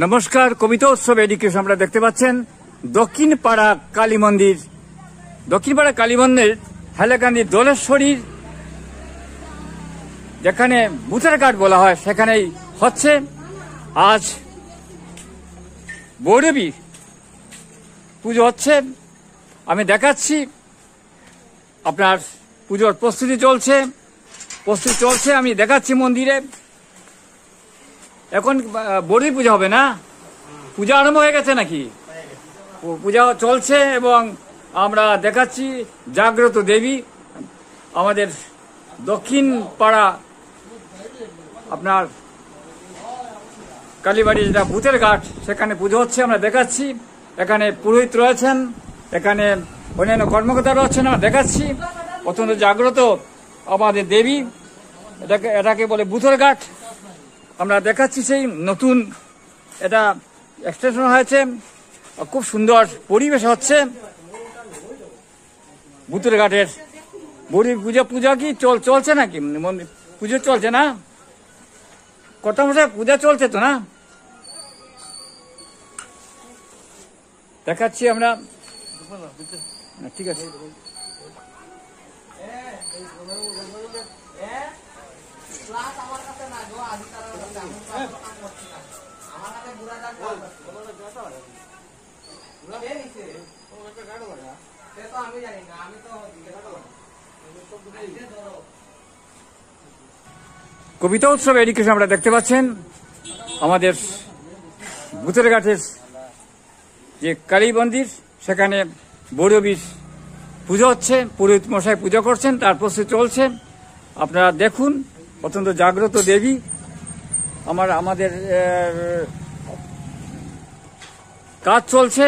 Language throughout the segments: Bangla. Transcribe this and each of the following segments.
নমস্কার, কবিতা উৎসব এডুকেশন আপনারা দেখতে পাচ্ছেন দক্ষিণ পাড়া কালী মন্দির। দক্ষিণ পাড়া কালী মন্দির হাইলাকান্দি দোলেশ্বরীর যেখানে বুথের ঘাট বলা হয় সেখানেই হচ্ছে আজ বৈরবী পুজো হচ্ছে। আমি দেখাচ্ছি আপনার পুজোর প্রস্তুতি চলছে আমি দেখাচ্ছি মন্দিরে। এখন বৈরবী পূজা হবে না, পূজা আরম্ভ হয়ে গেছে নাকি? পূজা চলছে এবং আমরা দেখাচ্ছি জাগ্রত দেবী আমাদের দক্ষিণ পাড়া আপনার কালীবাড়ি যেটা ভূতের ঘাট সেখানে পুজো হচ্ছে আমরা দেখাচ্ছি। এখানে পুরোহিত রয়েছেন, এখানে অন্যান্য কর্মকর্তা রয়েছেন, আমরা দেখাচ্ছি অত্যন্ত জাগ্রত আমাদের দেবী। এটাকে বলে ভূতের ঘাট। আমরা দেখাচ্ছি সেই নতুন এটা এক্সটেনশন হয়েছে, খুব সুন্দর পরিবেশ হচ্ছে ভূতের ঘাটের। পূজা কি চলছে নাকি? পুজো চলছে না? কত মশাই পূজা চলছে তো না? দেখাচ্ছি আমরা, ঠিক আছে। কবিতা উৎসব এডুকেশন আমরা দেখতে পাচ্ছেন আমাদের ভূতের ঘাটের যে কালী মন্দির সেখানে বৈরবীর পুজো হচ্ছে, পুরোহিত মশাই পূজা করছেন, তার প্রস্তুতি চলছে। আপনারা দেখুন অত্যন্ত জাগ্রত দেবী আমাদের কাজ চলছে।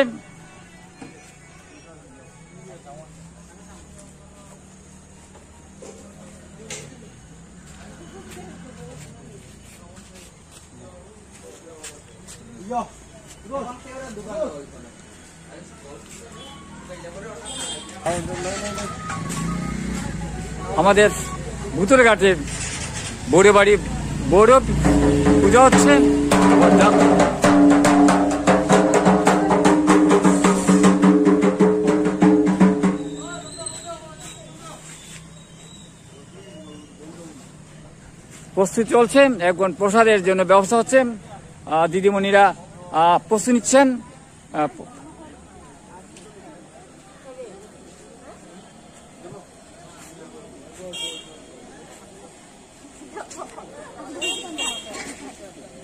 আমাদের ভূতের ঘাটে বৈরব পূজা হচ্ছে। প্রস্তুতি চলছে, এখন প্রসাদের জন্য ব্যবস্থা হচ্ছে, দিদিমণিরা প্রস্তুতি নিচ্ছেন।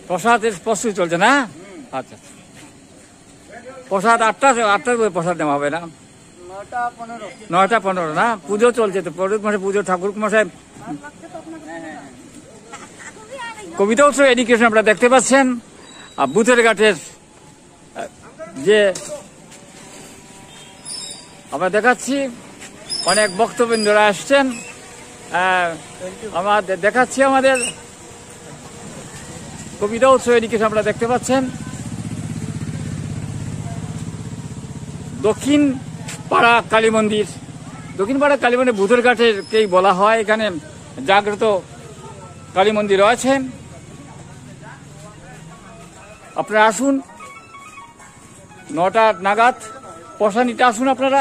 প্রসাদের প্রস্তুতি চলছে না? আচ্ছা, প্রসাদ 8টার প্রসাদ নেওয়া হবে না? 9টা 15 না? পুজো চলছে তো, পুরোহিত মশাই পুজো, ঠাকুর মশাই। কবিতা উৎসব এডুকেশন আপনারা দেখতে পাচ্ছেন ভূতের ঘাটের যে আমরা দেখাচ্ছি অনেক বক্তবৃন্দরা আসছেন। আমরা দেখাচ্ছি আমাদের কবিতা উৎসব এডুকেশন আপনারা দেখতে পাচ্ছেন দক্ষিণ পাড়া কালী মন্দির ভূতের ঘাটেরকেই বলা হয়। এখানে জাগ্রত কালী মন্দির রয়েছে। আপনারা আসুন 9টা নাগাদ প্রসাদ নিতে আসুন আপনারা।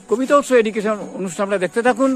কবিতা উৎসব এডুকেশন অনুষ্ঠান আপনারা দেখতে থাকুন।